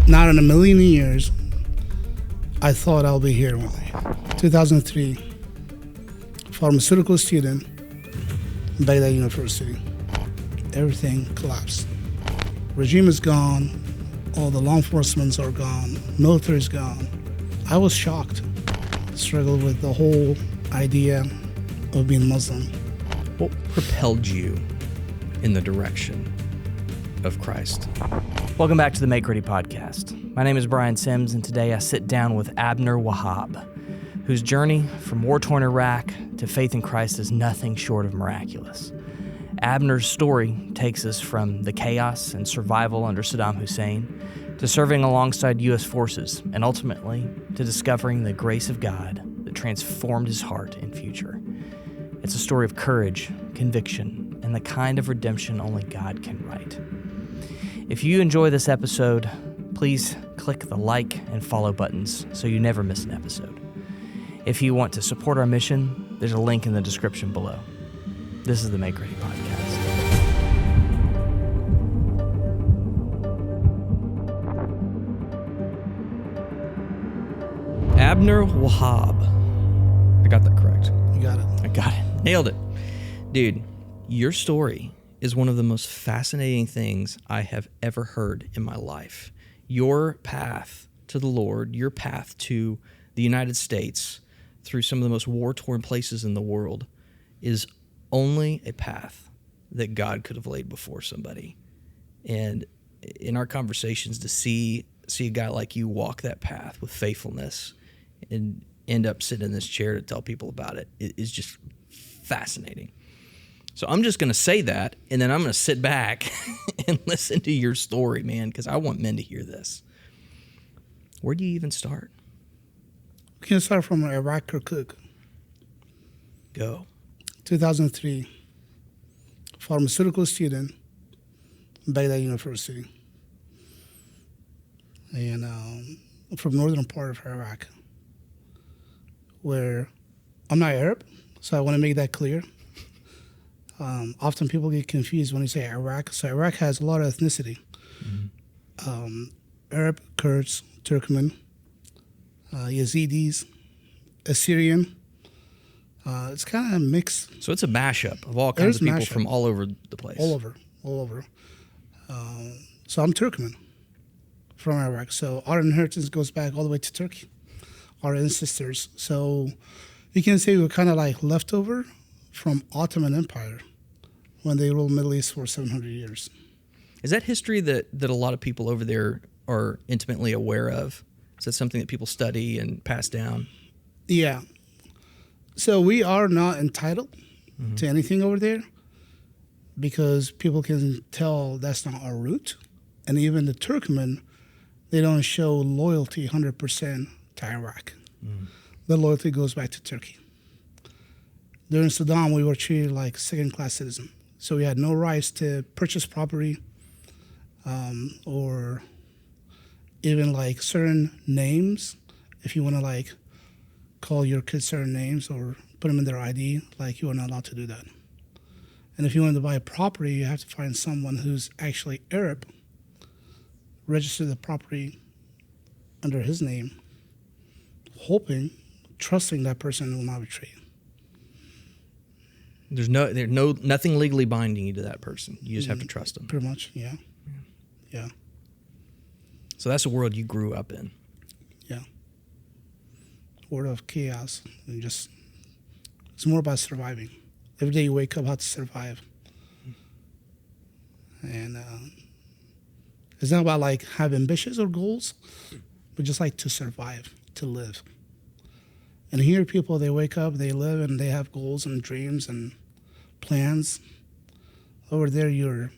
Not in a million years, I thought I'll be here one day. 2003, pharmaceutical student, Baghdad University. Everything collapsed. Regime is gone. All the law enforcement are gone. Military is gone. I was shocked. Struggled with the whole idea of being Muslim. What propelled you in the direction of Christ? Welcome back to the MakeReady Podcast. My name is Brian Sims, and today I sit down with Abner Wahhab, whose journey from war-torn Iraq to faith in Christ is nothing short of miraculous. Abner's story takes us from the chaos and survival under Saddam Hussein to serving alongside U.S. forces, and ultimately to discovering the grace of God that transformed his heart and future. It's a story of courage, conviction, and the kind of redemption only God can write. If you enjoy this episode, please click the like and follow buttons so you never miss an episode. If you want to support our mission, there's a link in the description below. This is the MakeReady Podcast. Abner Wahhab. I got that correct. You got it. I got it. Nailed it. Dude, your story is one of the most fascinating things I have ever heard in my life. Your path to the Lord, your path to the United States through some of the most war-torn places in the world is only a path that God could have laid before somebody. And in our conversations, to see a guy like you walk that path with faithfulness and end up sitting in this chair to tell people about it is just fascinating. So I'm just going to say that, and then I'm going to sit back and listen to your story, man, because I want men to hear this. Where do you even start? We can start from Iraq, Kirkuk. Go. 2003, pharmaceutical student, Baghdad University. And from northern part of Iraq, where I'm not Arab, so I want to make that clear. Often people get confused when you say Iraq. So Iraq has a lot of ethnicity. Mm-hmm. Arab, Kurds, Turkmen, Yazidis, Assyrian. It's kind of mixed. So it's a mashup of all kinds of people from all over the place. All over. So I'm Turkmen from Iraq. So our inheritance goes back all the way to Turkey, our ancestors. So you can say we're kind of like leftover from Ottoman Empire when they ruled Middle East for 700 years. Is that history that a lot of people over there are intimately aware of? Is that something that people study and pass down? Yeah. So we are not entitled to anything over there because people can tell that's not our root. And even the Turkmen, they don't show loyalty 100% to Iraq. The loyalty goes back to Turkey. During Saddam, we were treated like second-class citizens. So we had no rights to purchase property or even like certain names. If you want to like call your kids certain names or put them in their ID, like you are not allowed to do that. And if you want to buy a property, you have to find someone who's actually Arab, register the property under his name, trusting that person will not betray you. There's nothing legally binding you to that person. You just have to trust them. Pretty much, yeah. So that's the world you grew up in. Yeah. World of chaos. And it's more about surviving. Every day you wake up, how to survive. And it's not about like have ambitions or goals, but just like to survive, to live. And here people, they wake up, they live, and they have goals and dreams and plans. Over there, your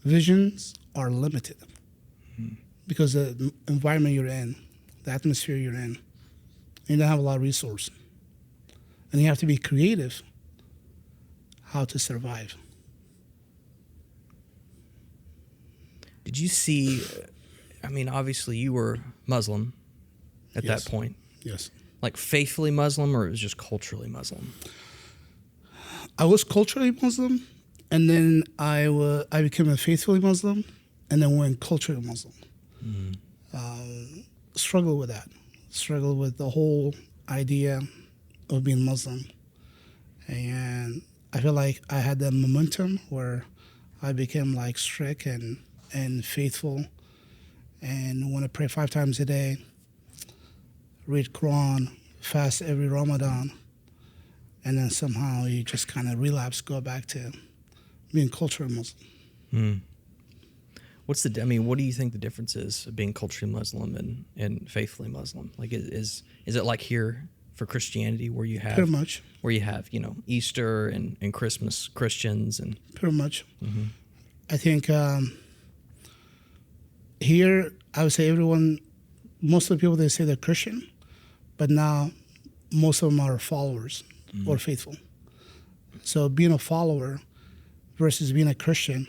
visions are limited because the environment you're in, the atmosphere you're in, you don't have a lot of resources. And you have to be creative how to survive. Did you see, obviously you were Muslim at that point. Yes. Like faithfully Muslim, or it was just culturally Muslim? I was culturally Muslim, and then I became a faithfully Muslim, and then went culturally Muslim. struggled with that, struggled with the whole idea of being Muslim. And I feel like I had that momentum where I became like strict and faithful and want to pray 5 times a day, read Quran, fast every Ramadan, and then somehow you just kind of relapse, go back to being cultural Muslim. What do you think the difference is of being culturally Muslim and faithfully Muslim? Like, is it like here for Christianity where you have Pretty much. where you have, Easter and Christmas Christians and Pretty much. I think here, I would say most of the people, they say they're Christian, but now most of them are followers or faithful. So being a follower versus being a Christian,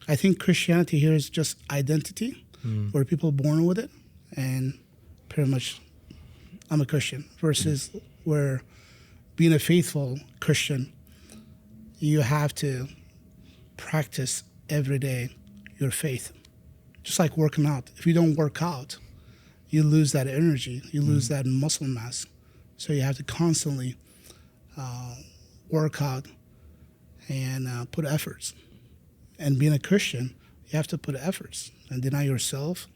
I think Christianity here is just identity, where people are born with it, and pretty much I'm a Christian, versus where being a faithful Christian, you have to practice every day your faith. Just like working out. If you don't work out, you lose that energy, you lose that muscle mass. So you have to constantly work out and put efforts. And being a Christian, you have to put efforts and deny yourself,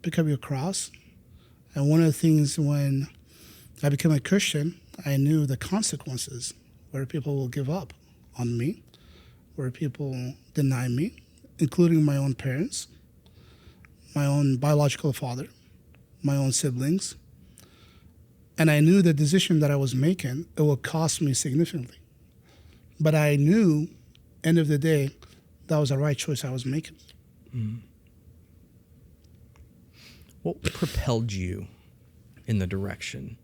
pick up your cross. And one of the things when I became a Christian, I knew the consequences, where people will give up on me, where people deny me, including my own parents, my own biological father, my own siblings. And I knew the decision that I was making, it would cost me significantly. But I knew, end of the day, that was the right choice I was making. What propelled you in the direction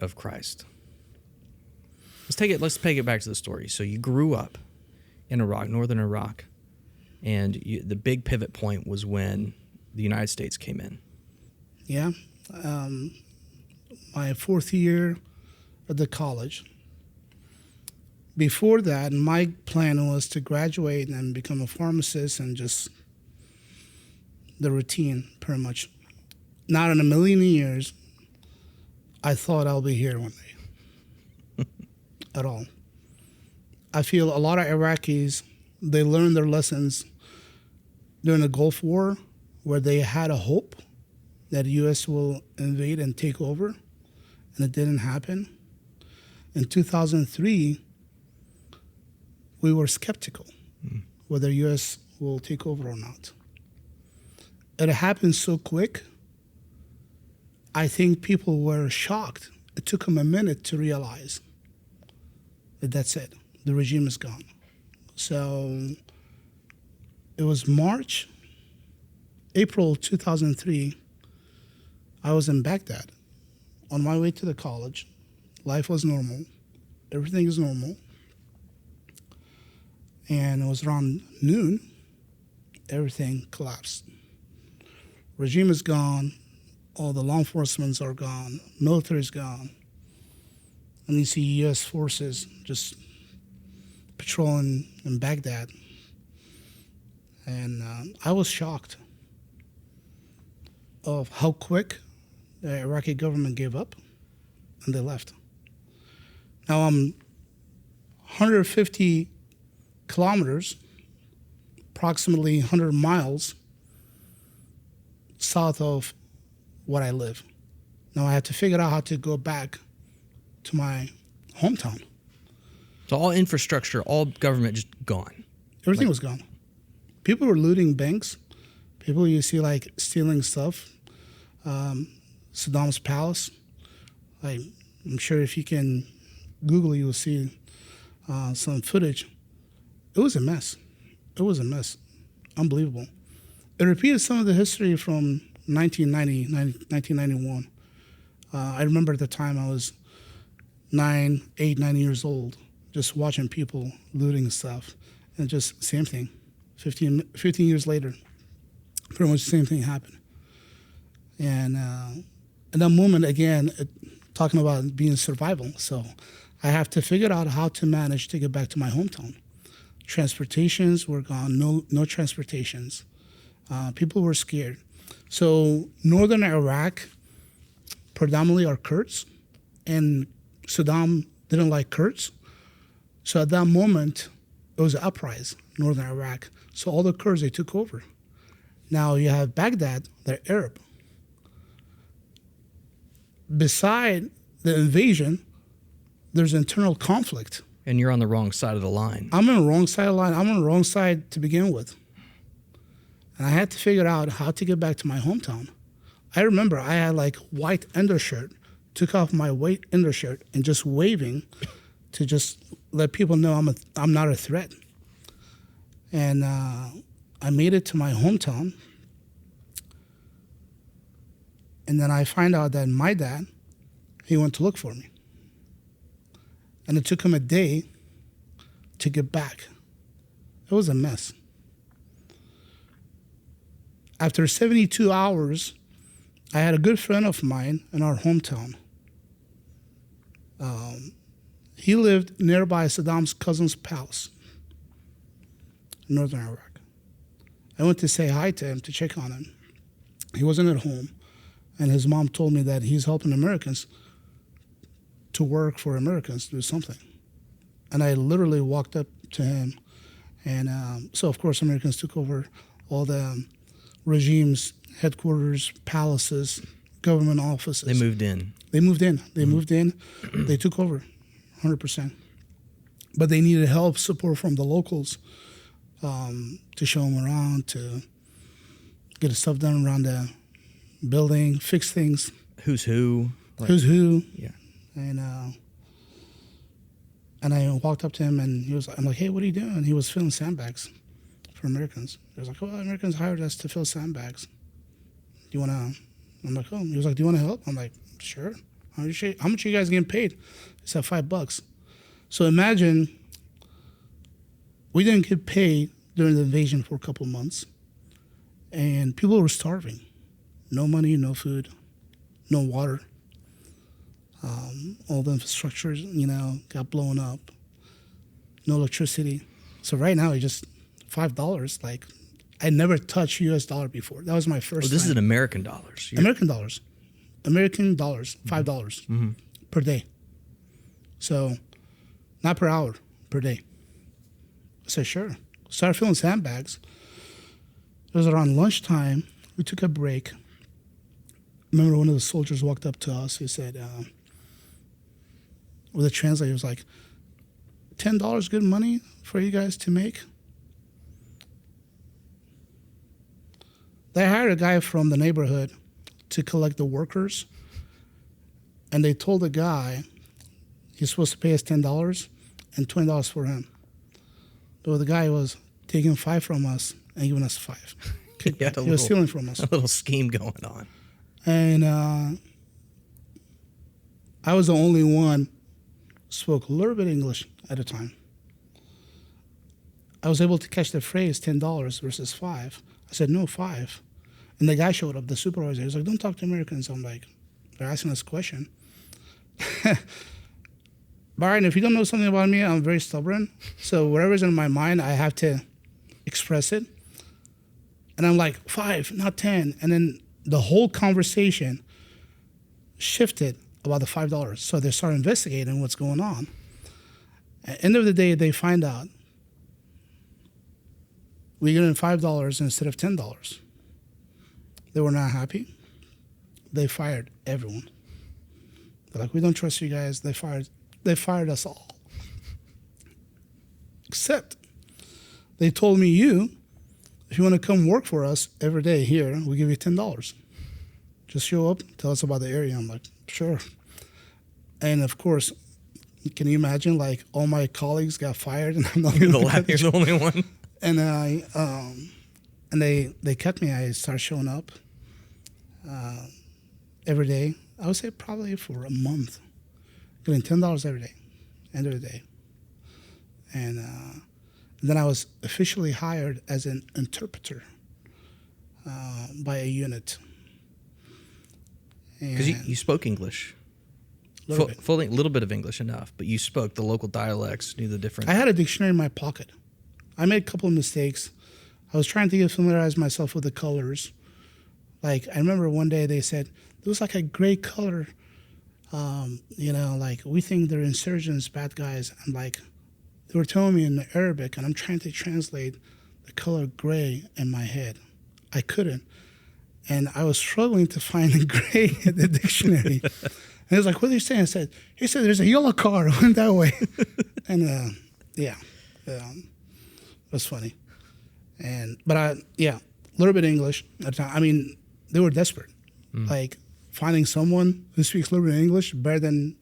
of Christ? Let's take it back to the story. So you grew up in Iraq, northern Iraq, and the big pivot point was when the United States came in. Yeah. My 4th year at the college. Before that, my plan was to graduate and become a pharmacist and just the routine, pretty much. Not in a million years, I thought I'll be here one day. At all. I feel a lot of Iraqis, they learned their lessons during the Gulf War, where they had a hope that the U.S. will invade and take over, and it didn't happen. In 2003, we were skeptical whether the U.S. will take over or not. It happened so quick, I think people were shocked. It took them a minute to realize that that's it. The regime is gone. So it was April 2003. I was in Baghdad on my way to the college. Life was normal. Everything is normal. And it was around noon. Everything collapsed. Regime is gone. All the law enforcement are gone. Military is gone. And you see U.S. forces just patrolling in Baghdad. And I was shocked of how quick the Iraqi government gave up and they left. Now I'm 150 kilometers, approximately 100 miles south of where I live. Now I have to figure out how to go back to my hometown. So all infrastructure, all government just gone. Everything was gone. People were looting banks. People you see like stealing stuff. Saddam's palace. I'm sure if you can Google, you'll see some footage. It was a mess. It was a mess. Unbelievable. It repeated some of the history from 1991. I remember at the time I was 9 years old, just watching people looting stuff. And just same thing. 15 years later, pretty much the same thing happened. And in that moment, again, talking about being survival. So I have to figure out how to manage to get back to my hometown. Transportations were gone, no transportations. People were scared. So northern Iraq predominantly are Kurds, and Saddam didn't like Kurds. So at that moment, it was an uprising, northern Iraq. So all the Kurds, they took over. Now you have Baghdad, they're Arab. Beside the invasion, there's internal conflict. And you're on the wrong side of the line. I'm on the wrong side of the line. I'm on the wrong side to begin with. And I had to figure out how to get back to my hometown. I remember I had like white undershirt, took off my white undershirt and just waving to just let people know I'm not a threat. And I made it to my hometown. And then I find out that my dad, he went to look for me. And it took him a day to get back. It was a mess. After 72 hours, I had a good friend of mine in our hometown. He lived nearby Saddam's cousin's palace in northern Iraq. I went to say hi to him, to check on him. He wasn't at home, and his mom told me that he's helping Americans to work for Americans, do something. And I literally walked up to him, and so of course Americans took over all the regime's headquarters, palaces, government offices. They moved in. They moved in. They took over, 100%. But they needed help, support from the locals to show them around, to get the stuff done around the building, fix things. Who's who? Who's who? Yeah. And I walked up to him, and I'm like, hey, what are you doing? And he was filling sandbags for Americans. He was like, well, Americans hired us to fill sandbags. Do you want to? I'm like, oh. He was like, do you want to help? I'm like, sure. How much are you guys getting paid? He said, $5. So imagine we didn't get paid during the invasion for a couple of months, and people were starving. No money, no food, no water. All the infrastructures, got blown up. No electricity. So right now, it's just $5. Like, I never touched U.S. dollar before. That was my first time. This is in American dollars. American dollars, $5 per day. So, not per hour, per day. I said, sure. Started filling sandbags. It was around lunchtime. We took a break. Remember, one of the soldiers walked up to us. He said, with a translator, he was like, $10 good money for you guys to make? They hired a guy from the neighborhood to collect the workers, and they told the guy he's supposed to pay us $10 and $20 for him. But the guy was taking $5 from us and giving us $5. He was stealing from us. A little scheme going on. And I was the only one who spoke a little bit English at the time. I was able to catch the phrase $10 versus $5. I said, no, $5. And the guy showed up, the supervisor. He was like, don't talk to Americans. I'm like, they're asking us a question. Byron, if you don't know something about me, I'm very stubborn. So whatever's in my mind, I have to express it. And I'm like, 5, not 10. And then the whole conversation shifted about the $5. So they start investigating what's going on. At the end of the day, they find out we get in $5 instead of $10. They were not happy. They fired everyone. They're like, we don't trust you guys. They fired us all. Except they told me, if you want to come work for us every day here, we'll give you $10. Just show up, tell us about the area. I'm like, sure. And of course, can you imagine, like, all my colleagues got fired and I'm not You're the only one. And they kept me. I started showing up every day. I would say probably for a month, getting $10 every day, end of the day. And then I was officially hired as an interpreter by a unit. Because you spoke English. A little bit of English enough, but you spoke the local dialects, knew the difference. I had a dictionary in my pocket. I made a couple of mistakes. I was trying to familiarize myself with the colors, Like, I remember one day they said, there was like a gray color, like, we think they're insurgents, bad guys. I'm like, they were telling me in Arabic, and I'm trying to translate the color gray in my head. I couldn't. And I was struggling to find the gray in the dictionary. And he was like, what are you saying? He said, there's a yellow car. It went that way. And, it was funny. But a little bit of English at the time. I mean, they were desperate. Like, finding someone who speaks a little bit of English better than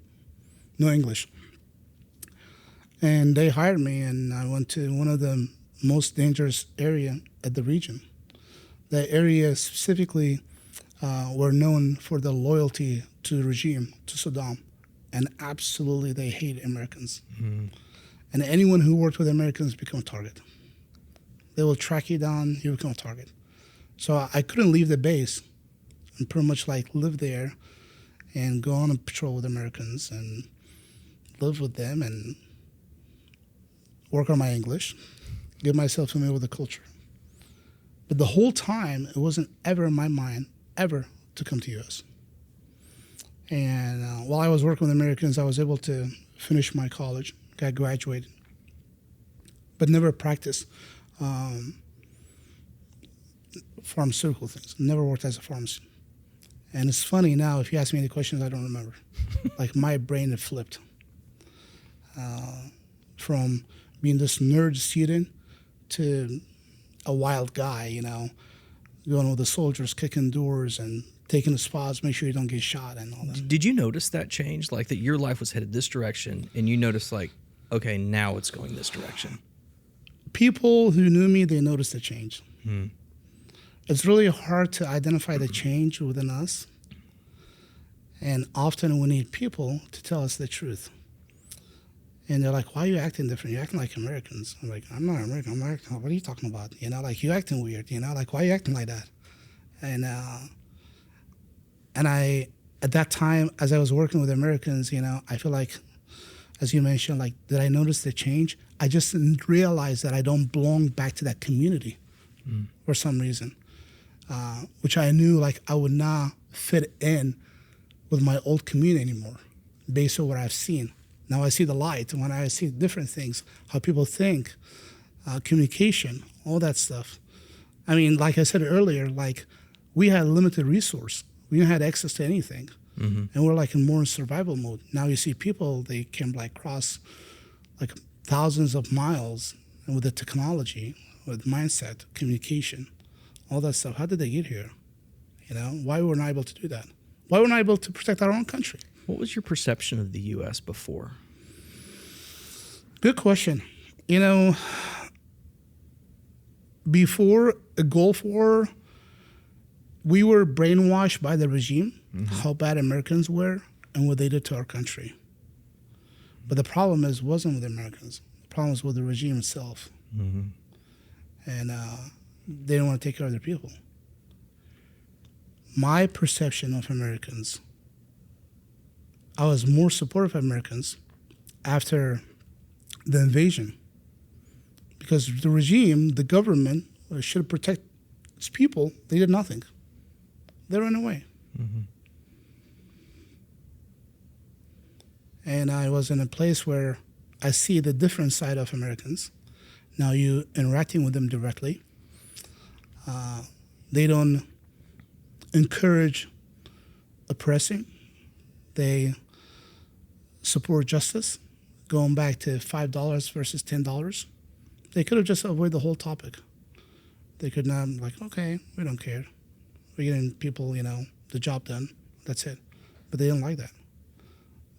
no English. And they hired me, and I went to one of the most dangerous area at the region. The area specifically were known for their loyalty to the regime, to Saddam, and absolutely they hate Americans. And anyone who worked with Americans become a target. They will track you down, you become a target. So I couldn't leave the base and pretty much like live there and go on a patrol with Americans and live with them and work on my English, get myself familiar with the culture. But the whole time, it wasn't ever in my mind, ever, to come to U.S. And while I was working with Americans, I was able to finish my college, got graduated, but never practiced pharmaceutical things. Never worked as a pharmacist. And it's funny now, if you ask me any questions, I don't remember. Like, my brain had flipped from being this nerd student to a wild guy, going with the soldiers, kicking doors and taking the spots, make sure you don't get shot and all that. Did you notice that change? Like, that your life was headed this direction, and you noticed, like, okay, now it's going this direction? People who knew me, they noticed the change. It's really hard to identify the change within us. And often we need people to tell us the truth. And they're like, why are you acting different? You're acting like Americans. I'm like, I'm not American. I'm American. What are you talking about? Like, you acting weird. Like, why are you acting like that? And I, at that time, as I was working with Americans, I feel like, as you mentioned, like, did I notice the change? I just didn't realize that I don't belong back to that community for some reason, which I knew, like, I would not fit in with my old community anymore based on what I've seen. Now I see the light when I see different things, how people think, communication, all that stuff. I mean, like I said earlier, like, we had limited resource. We didn't have access to anything. And we're like in more survival mode. Now you see people, they can like cross like thousands of miles, and with the technology, with mindset, communication, all that stuff. How did they get here? Why were we not able to do that? Why were we not able to protect our own country? What was your perception of the U.S. before? Good question. Before the Gulf War, we were brainwashed by the regime, how bad Americans were and what they did to our country. But the problem wasn't with the Americans. The problem was with the regime itself. And they didn't want to take care of their people. My perception of Americans, I was more supportive of Americans after the invasion, because the regime, the government, should protect its people. They did nothing. They ran away. And I was in a place where I see the different side of Americans. Now you interacting with them directly. They don't encourage oppressing. They support justice, going back to $5 versus $10. They could have just avoided the whole topic. They could not, like, okay, we don't care. We're getting people, the job done. That's it. But they don't like that.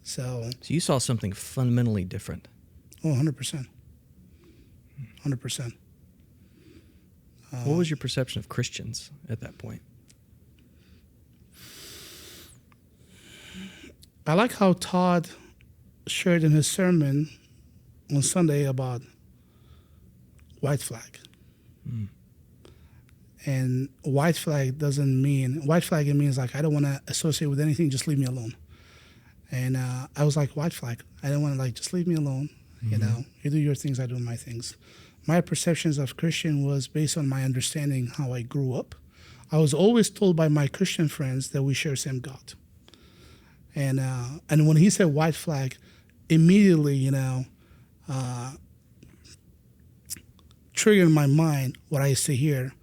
So you saw something fundamentally different. Oh, 100%. 100%. What was your perception of Christians at that point? I like how Todd shared in his sermon on Sunday about white flag. And white flag, it means like, I don't want to associate with anything, just leave me alone. And I was like, white flag. I don't want to, like, just leave me alone. You do your things, I do my things. My perceptions of Christian was based on my understanding how I grew up. I was always told by my Christian friends that we share same God. And when he said white flag, immediately, triggered in my mind what I used to hear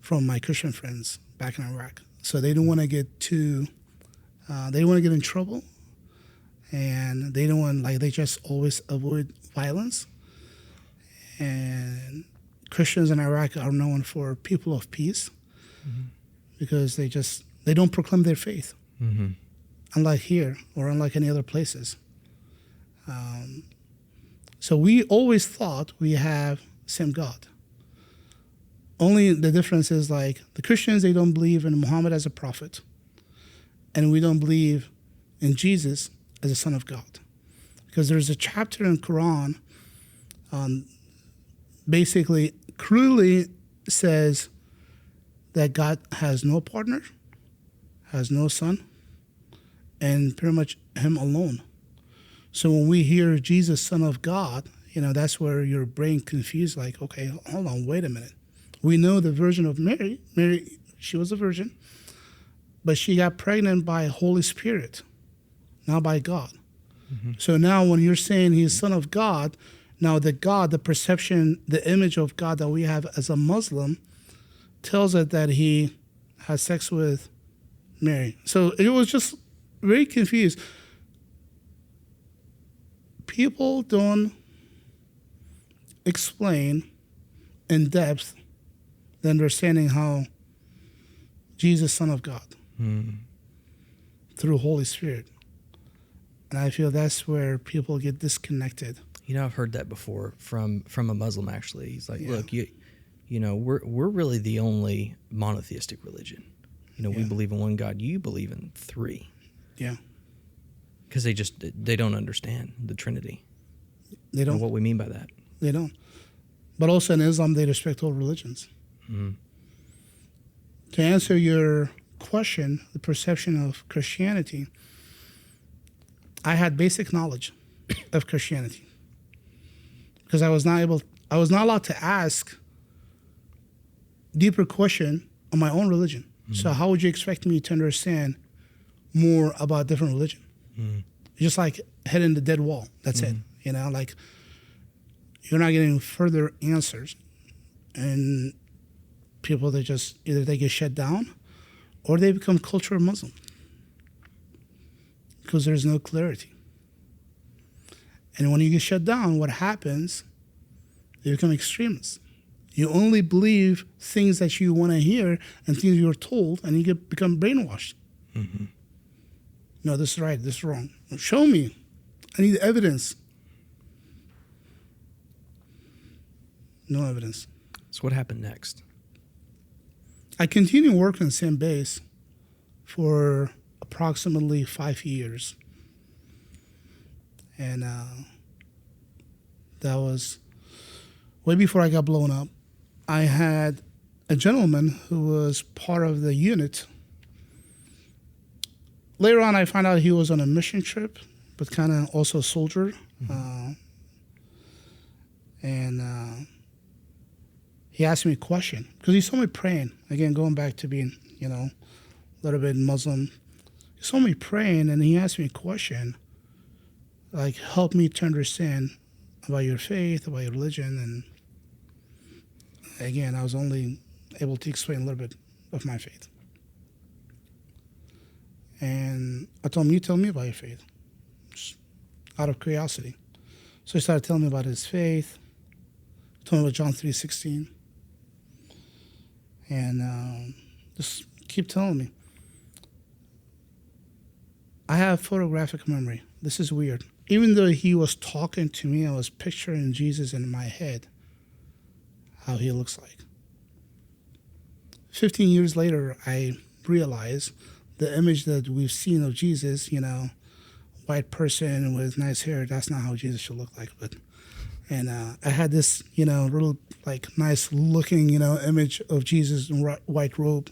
from my Christian friends back in Iraq. So they didn't want to get they didn't want to get in trouble, and they don't want, they just always avoid violence. And Christians in Iraq are known for people of peace, because they don't proclaim their faith, unlike here or unlike any other places. So we always thought we have same God. Only the difference is, the Christians, they don't believe in Muhammad as a prophet, and we don't believe in Jesus as a son of God. Because there's a chapter in Quran basically clearly says that God has no partner, has no son, and pretty much him alone. So when we hear Jesus, son of God, that's where your brain confused, okay, hold on, wait a minute. We know the version of Mary. Mary, she was a virgin, but she got pregnant by Holy Spirit, not by God. So now when you're saying he's son of God, now the God, the perception, the image of God that we have as a Muslim tells us that he has sex with Mary. So it was just very confused. People don't explain in depth the understanding how Jesus, son of God, through Holy Spirit. And I feel that's where people get disconnected. I've heard that before from a Muslim, actually. He's like, look, we're really the only monotheistic religion. We believe in one God. You believe in three. Yeah. Because they don't understand the Trinity. They don't. And what we mean by that. They don't. But also in Islam, they respect all religions. To answer your question, the perception of Christianity, I had basic knowledge of Christianity because I was not allowed to ask deeper question on my own religion. So how would you expect me to understand more about different religion? Just like hitting the dead wall. That's it. You're not getting further answers, and people, they just either they get shut down or they become cultural Muslim because there's no clarity. And when you get shut down, what happens? You become extremists. You only believe things that you want to hear and things you're told, and you become brainwashed. No, this is right, this is wrong. Show me. I need evidence. No evidence. So what happened next? I continued working on the same base for approximately 5 years. And that was way before I got blown up. I had a gentleman who was part of the unit. Later on, I found out he was on a mission trip, but kind of also a soldier. And he asked me a question because he saw me praying. Again, going back to being, a little bit Muslim. He saw me praying, and he asked me a question, help me to understand about your faith, about your religion. And again, I was only able to explain a little bit of my faith. And I told him, you tell me about your faith, just out of curiosity. So he started telling me about his faith, told me about John 3:16. And just keep telling me. I have photographic memory. This is weird. Even though he was talking to me, I was picturing Jesus in my head, how he looks like. 15 years later, I realized the image that we've seen of Jesus, white person with nice hair, that's not how Jesus should look like. And I had this, real nice looking, image of Jesus in white robe.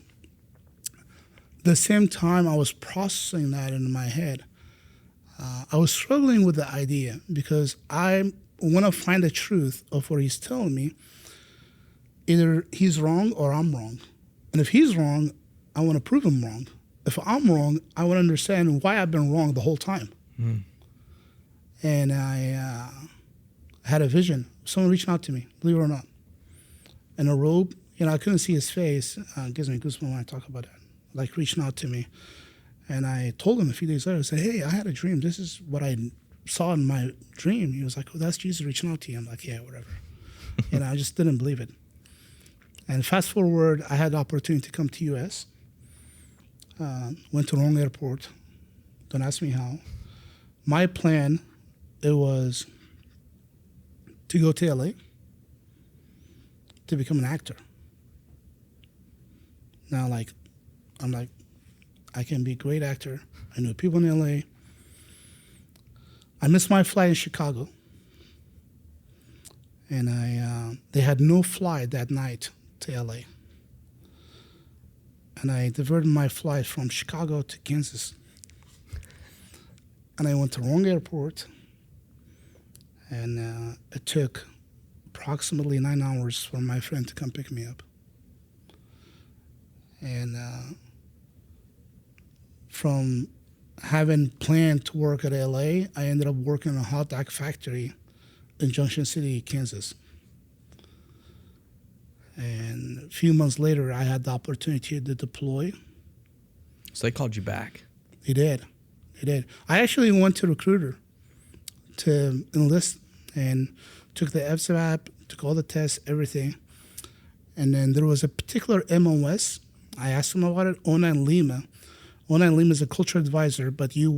The same time I was processing that in my head, I was struggling with the idea because I want to find the truth of what he's telling me. Either he's wrong or I'm wrong. And if he's wrong, I want to prove him wrong. If I'm wrong, I want to understand why I've been wrong the whole time. And I had a vision. Someone reaching out to me, believe it or not, in a robe. I couldn't see his face. It gives me goosebumps when I talk about it. Like reaching out to me. And I told him a few days later, I said, hey, I had a dream. This is what I saw in my dream. He was like, oh, that's Jesus reaching out to you. I'm like, yeah, whatever. I just didn't believe it. And fast forward, I had the opportunity to come to U.S. Went to the wrong airport. Don't ask me how. My plan, it was to go to L.A. to become an actor. Now, I'm like, I can be a great actor. I know people in L.A. I missed my flight in Chicago. And they had no flight that night to L.A. And I diverted my flight from Chicago to Kansas. And I went to the wrong airport. And it took approximately 9 hours for my friend to come pick me up. And from having planned to work at LA, I ended up working in a hot dog factory in Junction City, Kansas. And a few months later, I had the opportunity to deploy. So they called you back. They did. I actually went to recruiter to enlist and took the FSAP, took all the tests, everything. And then there was a particular MOS. I asked them about it, 09 Lima. 09 Lima is a culture advisor, but you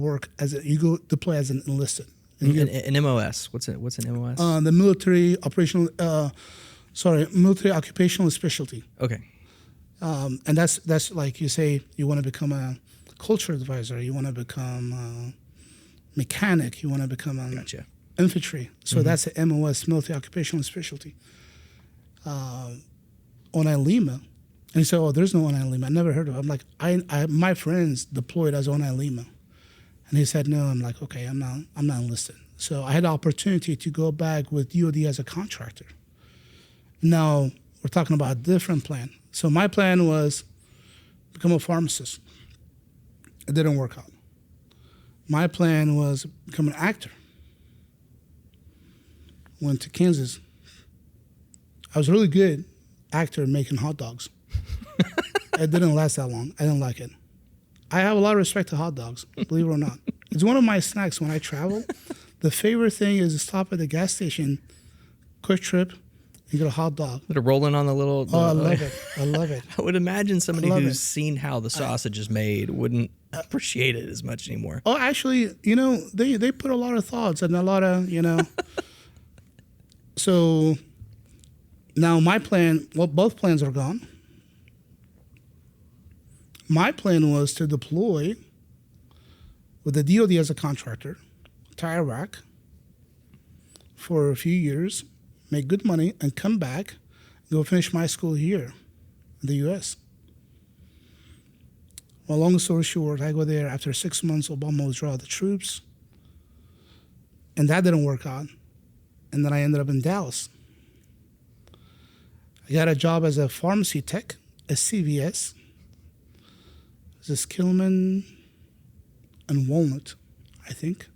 go deploy as an enlisted. An MOS. What's an MOS? The military occupational specialty. Okay. And that's like you say you want to become a culture advisor, you want to become a mechanic, you want to become a infantry. So that's the MOS, military occupational specialty. 09 Lima. And he said, oh, there's no 09 Lima. I never heard of it. I'm like, my friends deployed as 09 Lima. And he said, no. I'm like, okay, I'm not enlisted. So I had the opportunity to go back with DOD as a contractor. Now, we're talking about a different plan. So my plan was become a pharmacist. It didn't work out. My plan was become an actor. Went to Kansas. I was a really good actor making hot dogs. It didn't last that long. I didn't like it. I have a lot of respect to hot dogs, believe it or not. It's one of my snacks when I travel. The favorite thing is to stop at the gas station, quick trip, and get a hot dog. They're rolling on the little... I love it. I love it. I would imagine somebody who's seen how the sausage is made wouldn't appreciate it as much anymore. Oh, actually, they put a lot of thoughts and a lot of, So now my plan, both plans are gone. My plan was to deploy with the DOD as a contractor to Iraq for a few years, make good money, and come back, go finish my school here in the U.S. Well, long story short, I go there. After 6 months, Obama withdrew the troops, and that didn't work out. And then I ended up in Dallas. I got a job as a pharmacy tech at CVS. This Kilman and Walnut, I think.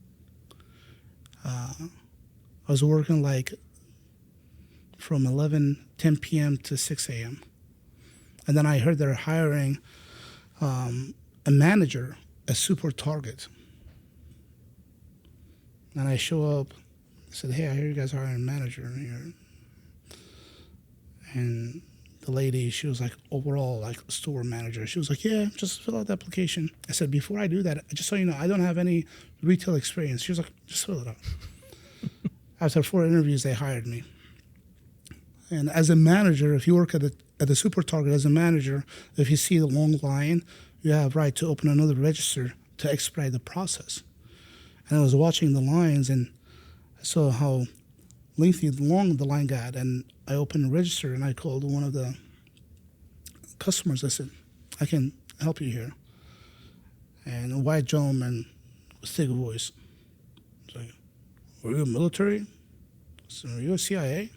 I was working from 10 p.m. to 6 a.m. And then I heard they're hiring a manager at Super Target. And I show up, I said, hey, I hear you guys are hiring a manager here. And the lady, she was overall store manager. She was like, yeah, just fill out the application. I said, before I do that, just so you know, I don't have any retail experience. She was like, just fill it out. After 4 interviews, they hired me. And as a manager, if you work at the Super Target as a manager, if you see the long line, you have right to open another register to expedite the process. And I was watching the lines, and I saw how long the line got, and I opened the register, and I called one of the customers. I said, I can help you here. And a white gentleman with thick voice. He's like, were you military? I said, are you a CIA?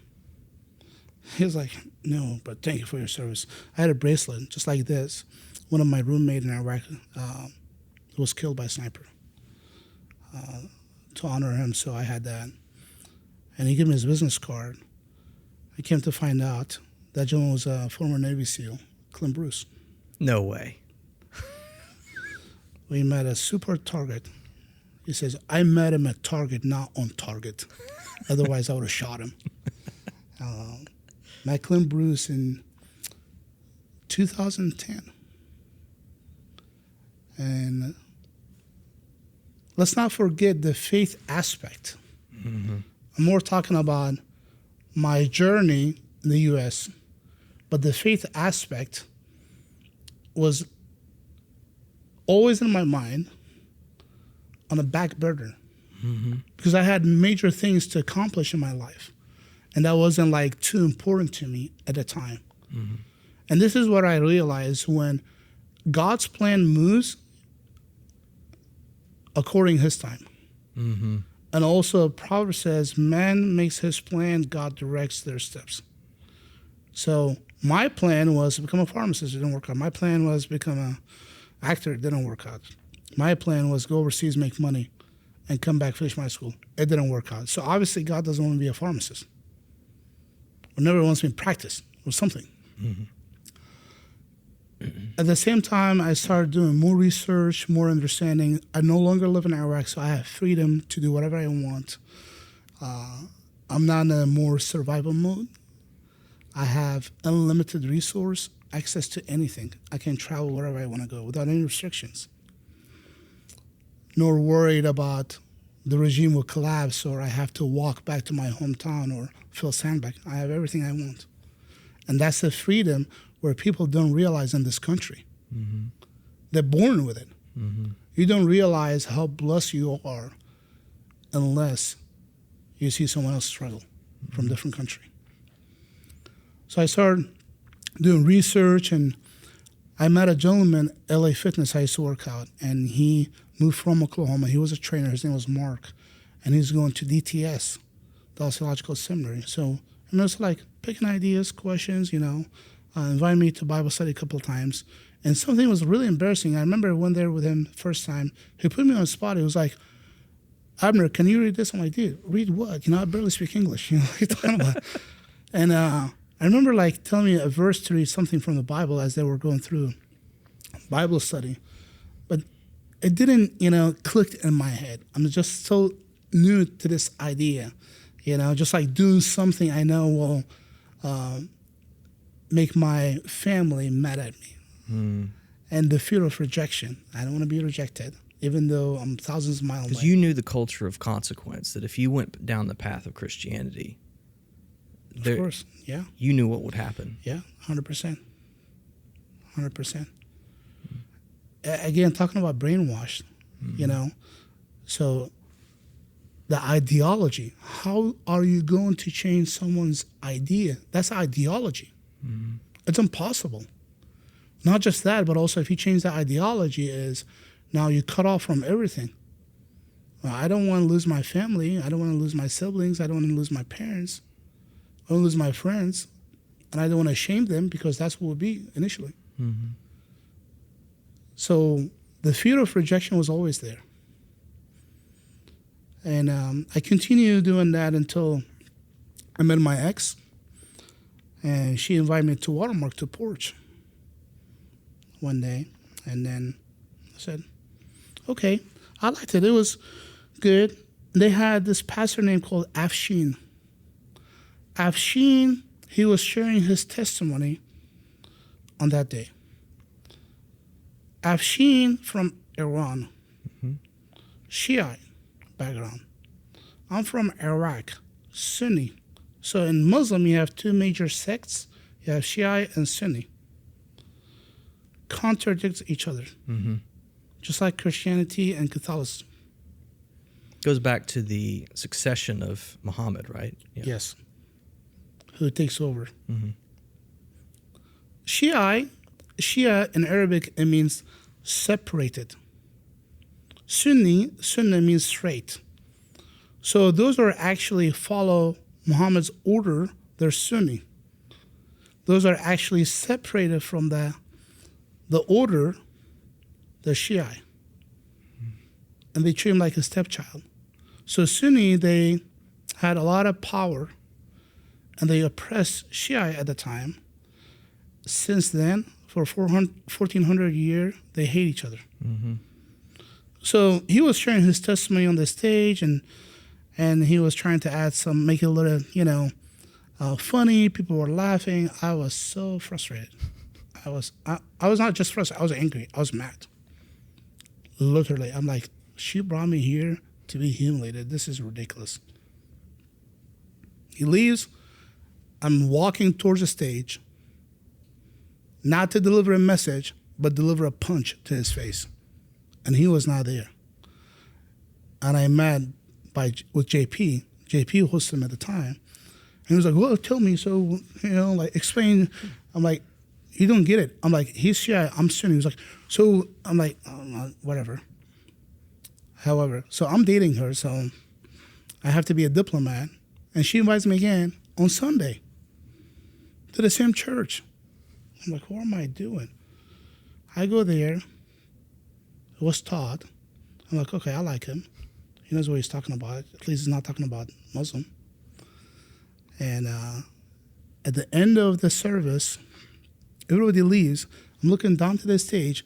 He was like, no, but thank you for your service. I had a bracelet just like this. One of my roommates in Iraq was killed by a sniper. To honor him, so I had that. And he gave me his business card. I came to find out that gentleman was a former Navy SEAL, Clint Bruce. No way. We met at Super Target. He says, I met him at Target, not on Target. Otherwise, I would have shot him. Met Clint Bruce in 2010. And let's not forget the faith aspect. Mm-hmm. I'm more talking about my journey in the U.S., but the faith aspect was always in my mind on a back burner, because I had major things to accomplish in my life, and that wasn't like too important to me at the time. Mm-hmm. And this is what I realized: when God's plan moves according his time. Mm-hmm. And also Proverbs says, man makes his plan, God directs their steps. So my plan was to become a pharmacist. It didn't work out. My plan was to become an actor. It didn't work out. My plan was go overseas, make money, and come back, finish my school. It didn't work out. So obviously God doesn't want to be a pharmacist. Or never wants me to practice or something. Mm-hmm. At the same time, I started doing more research, more understanding. I no longer live in Iraq, so I have freedom to do whatever I want. I'm not in a more survival mode. I have unlimited resource, access to anything. I can travel wherever I want to go without any restrictions. Nor worried about the regime will collapse or I have to walk back to my hometown or fill Sandbag. I have everything I want. And that's the freedom where people don't realize in this country. Mm-hmm. They're born with it. Mm-hmm. You don't realize how blessed you are unless you see someone else struggle from a different country. So I started doing research, and I met a gentleman, LA Fitness, I used to work out, and he moved from Oklahoma. He was a trainer. His name was Mark, and he's going to DTS, the Theological Seminary. So it was like picking ideas, questions, invited me to Bible study a couple of times. And something was really embarrassing. I remember I went there with him first time. He put me on the spot. He was like, Abner, can you read this? I'm like, dude, read what? I barely speak English. What are you talking about? And I remember telling me a verse to read something from the Bible as they were going through Bible study. But it didn't, click in my head. I'm just so new to this idea, just like doing something I know will make my family mad at me. And the fear of rejection. I don't want to be rejected, even though I'm thousands of miles away. Because you knew the culture of consequence, that if you went down the path of Christianity, of course, yeah. You knew what would happen. Yeah, 100%. 100%. Again, talking about brainwashed, So the ideology, how are you going to change someone's idea? That's ideology. Mm-hmm. It's impossible. Not just that, but also if you change the ideology is now you cut off from everything. Well, I don't want to lose my family. I don't want to lose my siblings. I don't want to lose my parents. I don't want to lose my friends. And I don't want to shame them because that's what it would be initially. Mm-hmm. So the fear of rejection was always there. And I continued doing that until I met my ex. And she invited me to Watermark to Porch one day. And then I said, okay, I liked it. It was good. They had this pastor named called Afshin. Afshin, he was sharing his testimony on that day. Afshin from Iran, Shiite background. I'm from Iraq, Sunni. So in Muslim, you have two major sects. You have Shiite and Sunni. Contradicts each other, just like Christianity and Catholicism. Goes back to the succession of Muhammad, right? Yeah. Yes. Who takes over. Mm-hmm. Shia in Arabic, it means separated. Sunni means straight. So those are actually follow Muhammad's order, they're Sunni. those are actually separated from the order, the Shia. And they treat him like a stepchild. So Sunni, they had a lot of power, and they oppressed Shia at the time. Since then, for 1,400 years, they hate each other. Mm-hmm. So he was sharing his testimony on the stage, and he was trying to add some, make it a little, funny. People were laughing. I was so frustrated. I was not just frustrated. I was angry. I was mad. Literally, I'm like, she brought me here to be humiliated. This is ridiculous. He leaves. I'm walking towards the stage, not to deliver a message, but deliver a punch to his face. And he was not there. And I met with JP. JP hosted him at the time. And he was like, well, tell me. So, explain. I'm like, you don't get it. I'm like, he's Shia, I'm Sunni. He was like, so, I'm like, whatever. However, so I'm dating her, so I have to be a diplomat. And she invites me again on Sunday to the same church. I'm like, what am I doing? I go there. It was taught. I'm like, okay, I like him. He knows what he's talking about. At least he's not talking about Muslim. And at the end of the service, everybody leaves. I'm looking down to the stage.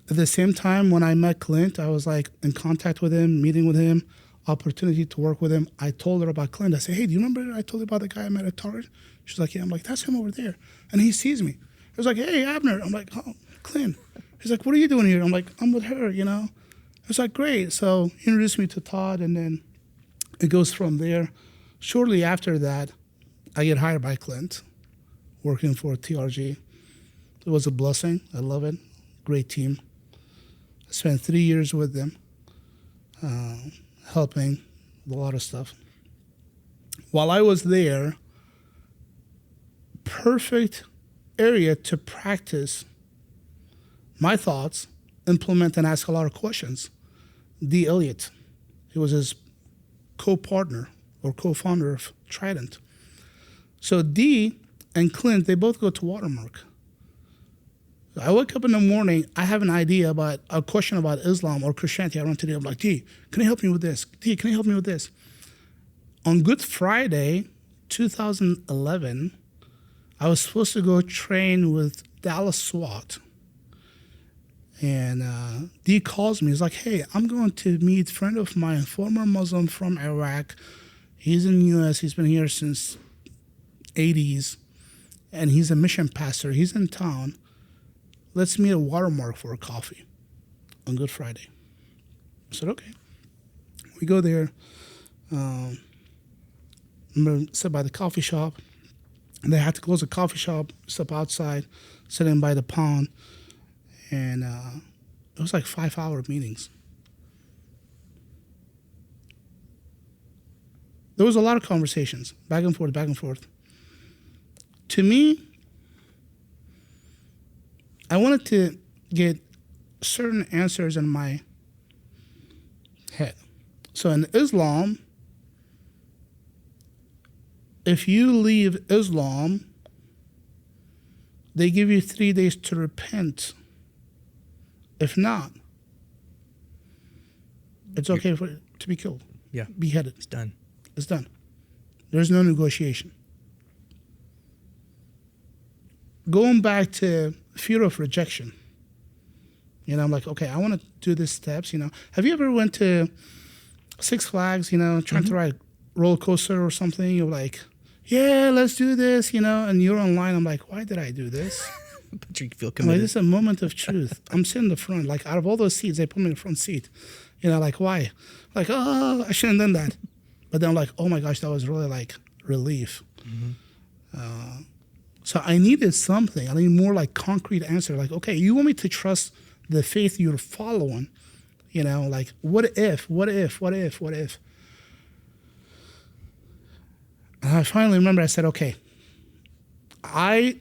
At the same time, when I met Clint, I was like in contact with him, meeting with him, opportunity to work with him. I told her about Clint. I said, hey, do you remember I told you about the guy I met at Target? She's like, yeah. I'm like, that's him over there. And he sees me. He was like, hey, Abner. I'm like, oh, Clint. He's like, what are you doing here? I'm like, I'm with her, It's like, great. So he introduced me to Todd, and then it goes from there. Shortly after that, I get hired by Clint, working for TRG. It was a blessing. I love it. Great team. I spent 3 years with them, helping a lot of stuff. While I was there, perfect area to practice my thoughts, implement, and ask a lot of questions. D. Elliott, he was his co-partner or co-founder of Trident. So D and Clint, they both go to Watermark. I wake up in the morning, I have an idea about a question about Islam or Christianity I want to do. I'm like, D, can you help me with this? D, can you help me with this? On Good Friday, 2011, I was supposed to go train with Dallas SWAT. And D calls me. He's like, hey, I'm going to meet a friend of mine, former Muslim from Iraq. He's in the U.S. He's been here since 80s. And he's a mission pastor. He's in town. Let's meet at Watermark for a coffee on Good Friday. I said, okay. We go there. I'm going to sit by the coffee shop. And they had to close the coffee shop, step outside, sitting by the pond. And it was like 5-hour meetings. There was a lot of conversations, back and forth, back and forth. To me, I wanted to get certain answers in my head. So in Islam, if you leave Islam, they give you 3 days to repent. If not, it's okay to be killed. Yeah. Beheaded. It's done. It's done. There's no negotiation. Going back to fear of rejection. I'm like, okay, I want to do these steps, Have you ever went to Six Flags, trying to ride a roller coaster or something? You're like, yeah, let's do this, and you're online. I'm like, why did I do this? But you feel Like, committed. this is a moment of truth. I'm sitting in the front. Like, out of all those seats, they put me in the front seat. Like, why? Like, oh, I shouldn't have done that. But then I'm like, oh my gosh, that was really like relief. Mm-hmm. So I needed something. I need more like concrete answer. Like, okay, you want me to trust the faith you're following? Like, what if? And I finally remember I said, okay, I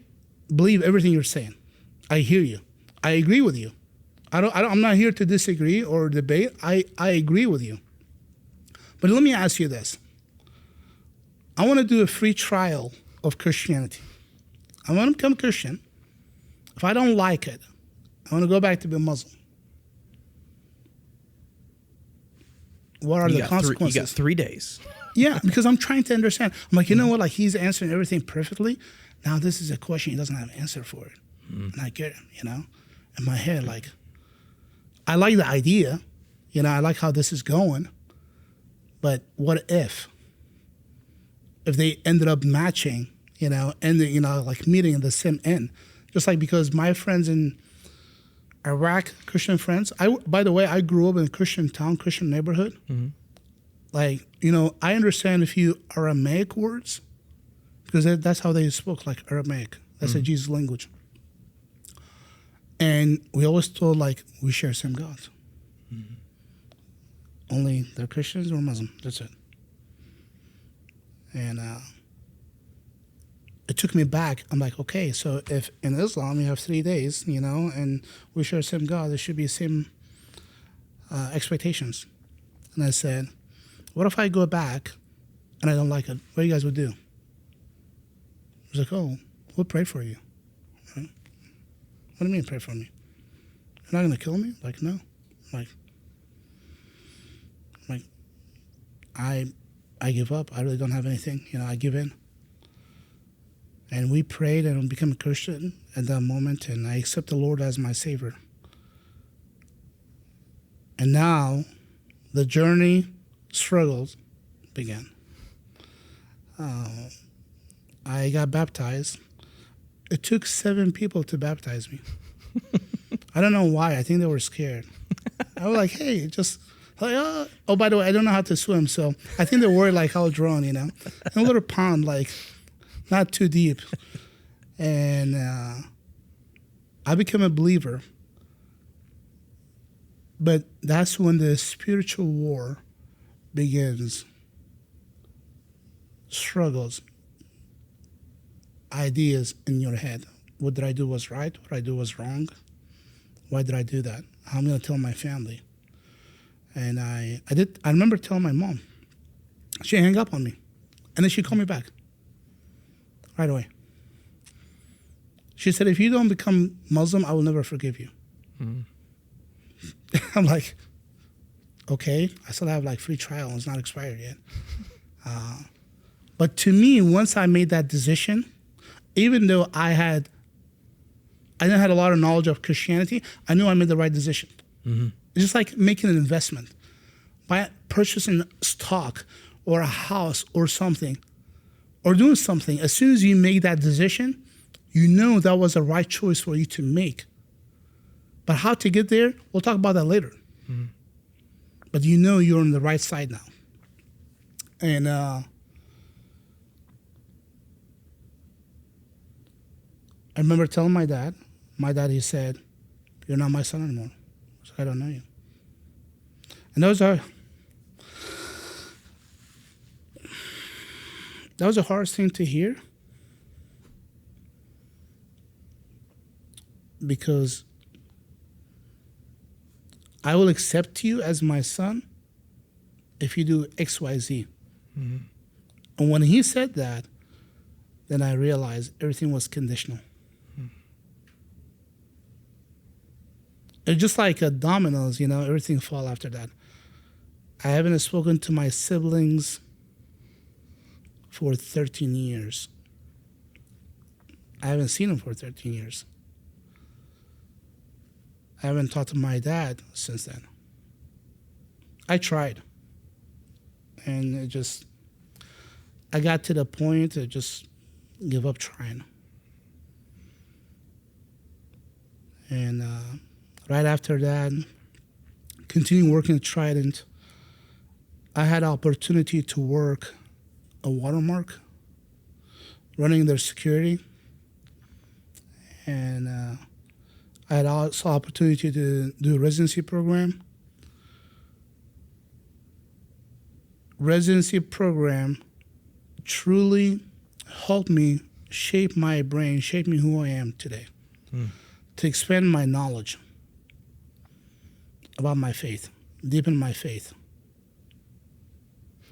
believe everything you're saying. I hear you. I agree with you. I'm not here to disagree or debate. I agree with you. But let me ask you this. I want to do a free trial of Christianity. I want to become Christian. If I don't like it, I want to go back to be Muslim. What are the consequences? You got 3 days. Yeah, because I'm trying to understand. I'm like, you know what? Like, he's answering everything perfectly. Now this is a question he doesn't have an answer for it. And I get it, you know? In my head, like, I like the idea. You know, I like how this is going. But what if they ended up matching, you know, and, you know, like meeting in the same end? Just like because my friends in Iraq, Christian friends, by the way, I grew up in a Christian town, Christian neighborhood. Mm-hmm. Like, you know, I understand a few Aramaic words because that's how they spoke, like Aramaic. That's a Jesus language. And we always told, like, we share same God. Mm-hmm. Only they're Christians or Muslim. That's it. And it took me back. I'm like, okay, so if in Islam you have 3 days, you know, and we share the same God, there should be the same expectations. And I said, what if I go back and I don't like it? What do you guys would do? I was like, oh, we'll pray for you. Right? What do you mean pray for me? You're not going to kill me? Like, no. Like, I give up. I really don't have anything. You know, I give in. And we prayed and became a Christian at that moment, and I accept the Lord as my Savior. And now, the journey, struggles began. I got baptized. It took 7 people to baptize me. I don't know why. I think they were scared. I was like, hey, just... Like, oh, by the way, I don't know how to swim, so I think they were like, I'll drown, you know. In a little pond, like, not too deep. And I became a believer. But that's when the spiritual war begins. Struggles, ideas in your head. What did I do was right? What did I do was wrong? Why did I do that? How am I going to tell my family? And I remember telling my mom. She hung up on me. And then she called me back. Right away. She said, if you don't become Muslim, I will never forgive you. Mm. I'm like, okay. I still have like free trial. It's not expired yet. But to me, once I made that decision, even though I didn't have a lot of knowledge of Christianity, I knew I made the right decision. Mm-hmm. It's just like making an investment. By purchasing stock or a house or something, or doing something, as soon as you make that decision, you know that was the right choice for you to make. But how to get there, we'll talk about that later. Mm-hmm. But you know you're on the right side now. And I remember telling my dad, he said, you're not my son anymore. I don't know you. And that was a hard thing to hear, because I will accept you as my son if you do X, Y, Z. Mm-hmm. And when he said that, then I realized everything was conditional. It's just like dominoes, you know, everything fall after that. I haven't spoken to my siblings for 13 years. I haven't seen them for 13 years. I haven't talked to my dad since then. I tried. And I got to the point to just give up trying. And right after that, continuing working at Trident, I had opportunity to work a watermark, running their security. And I had also opportunity to do a residency program. Residency program truly helped me shape my brain, shape me who I am today, to expand my knowledge about my faith, deepen my faith.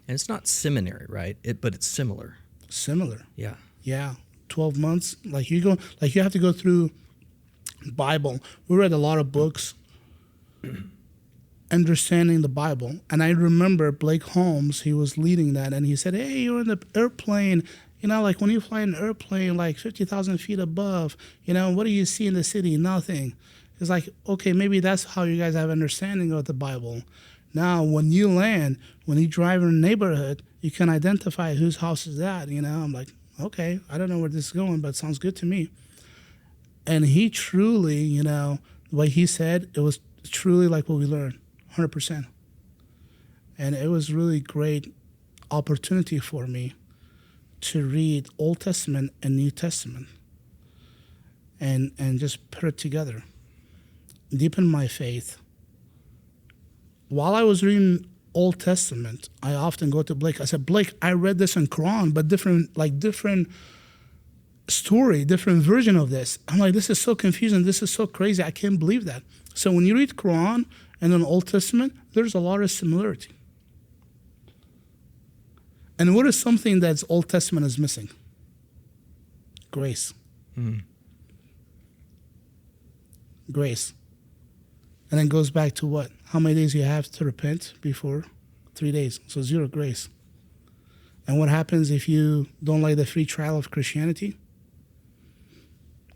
And it's not seminary, right? But it's similar. Similar. Yeah. Yeah. 12 months. Like you have to go through Bible. We read a lot of books understanding the Bible. And I remember Blake Holmes, he was leading that, and he said, hey, you're in the airplane, like when you fly an airplane like 50,000 feet above, what do you see in the city? Nothing. It's like, okay, maybe that's how you guys have understanding of the Bible. Now, when you land, when you drive in a neighborhood, you can identify whose house is that, I'm like, okay, I don't know where this is going, but it sounds good to me. And he truly, the way he said, it was truly like what we learned, 100%. And it was really great opportunity for me to read Old Testament and New Testament and just put it together, deepen my faith. While I was reading Old Testament, I often go to Blake. I said, Blake, I read this in Quran, but different story, different version of this. I'm like, this is so confusing. This is so crazy. I can't believe that. So when you read Quran and then Old Testament, there's a lot of similarity. And what is something that's Old Testament is missing? Grace. Mm. Grace. And then goes back to what? How many days you have to repent before? 3 days. So 0 grace. And what happens if you don't like the free trial of Christianity?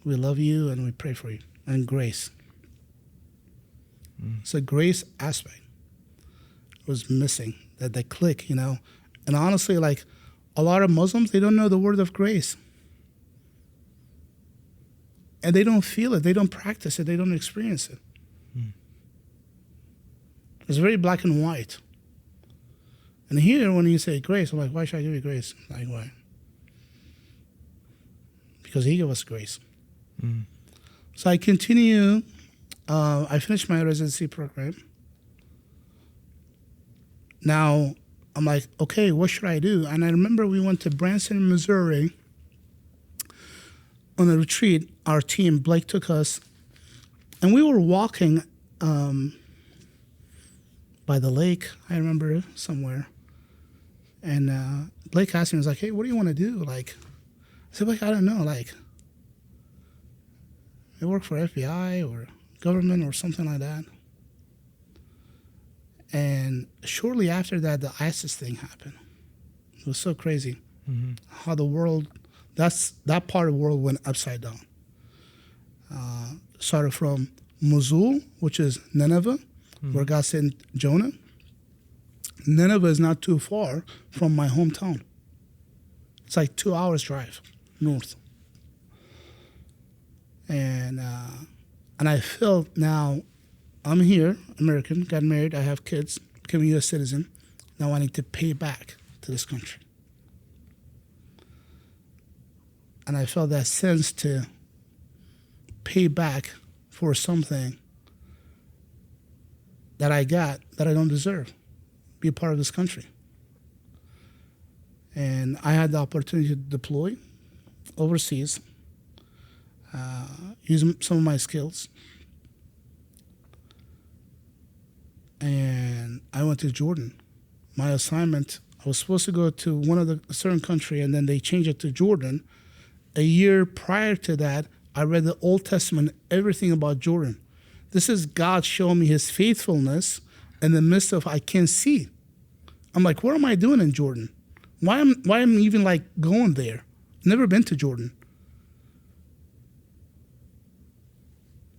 We love you and we pray for you. And grace. So grace aspect was missing. That click, And honestly, like a lot of Muslims, they don't know the word of grace. And they don't feel it. They don't practice it. They don't experience it. It's very black and white. And here, when you say grace, I'm like, why should I give you grace? Like, why? Because he gave us grace. Mm. So I continue. I finished my residency program. Now, I'm like, okay, what should I do? And I remember we went to Branson, Missouri on a retreat. Our team, Blake, took us. And we were walking by the lake, I remember, somewhere. And Blake asked me, he was like, hey, what do you want to do? Like, I said, like, I don't know. Like, I work for FBI or government or something like that. And shortly after that, the ISIS thing happened. It was so crazy how the world, that part of the world went upside down. Started from Mosul, which is Nineveh, where God sent Jonah. Nineveh is not too far from my hometown. It's like 2 hours drive north. And I felt now I'm here, American, got married, I have kids, became a U.S. citizen. Now I need to pay back to this country. And I felt that sense to pay back for something that I got that I don't deserve, be a part of this country. And I had the opportunity to deploy overseas, use some of my skills. And I went to Jordan. My assignment, I was supposed to go to one of a certain country, and then they changed it to Jordan. A year prior to that, I read the Old Testament, everything about Jordan. This is God showing me his faithfulness in the midst of I can't see. I'm like, what am I doing in Jordan? Why am I even like going there? Never been to Jordan.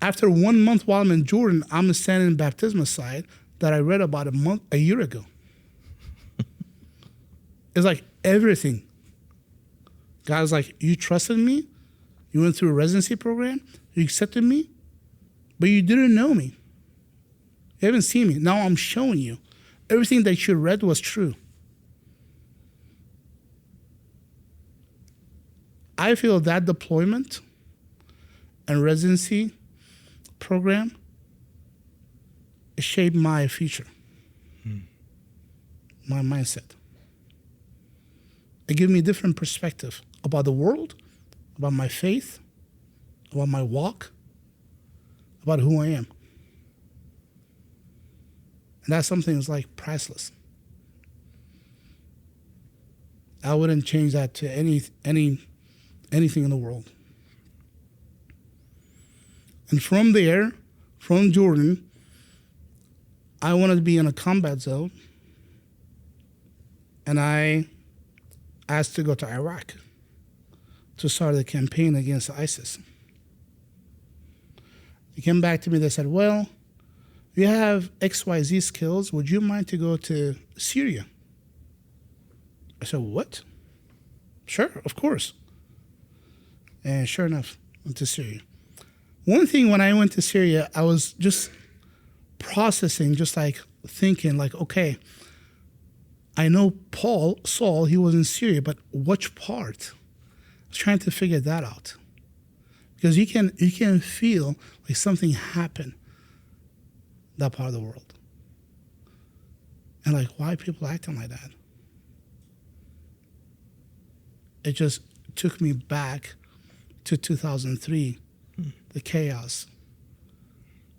After 1 month while I'm in Jordan, I'm standing in baptismal site that I read about a year ago. It's like everything. God's like, you trusted me, you went through a residency program, you accepted me, but you didn't know me. You haven't seen me. Now I'm showing you. Everything that you read was true. I feel that deployment and residency program shaped my future, my mindset. It gave me a different perspective about the world, about my faith, about my walk, about who I am. And that's something that's like priceless. I wouldn't change that to anything in the world. And from there, from Jordan, I wanted to be in a combat zone. And I asked to go to Iraq to start the campaign against ISIS. They came back to me, they said, well, you have XYZ skills. Would you mind to go to Syria? I said, what? Sure, of course. And sure enough, went to Syria. One thing when I went to Syria, I was just processing, just like thinking like, okay, I know Saul, he was in Syria, but which part? I was trying to figure that out. Because you can feel like something happened that part of the world. And like, why are people acting like that? It just took me back to 2003, the chaos,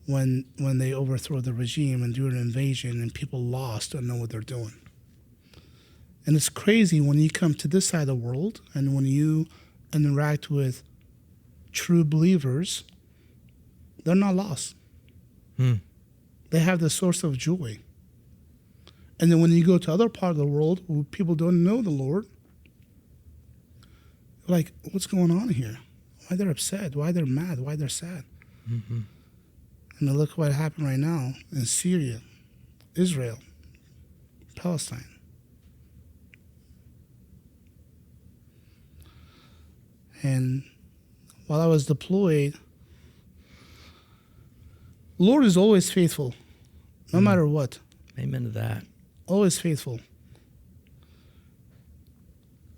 when they overthrew the regime and do an invasion and people lost, don't know what they're doing. And it's crazy when you come to this side of the world and when you interact with true believers, they're not lost. They have the source of joy. And then when you go to other part of the world where people don't know the Lord, like, what's going on here? Why they're upset? Why they're mad? Why they're sad? Mm-hmm. And then look what happened right now in Syria, Israel, Palestine. And while I was deployed, Lord is always faithful, no matter what. Amen to that. Always faithful.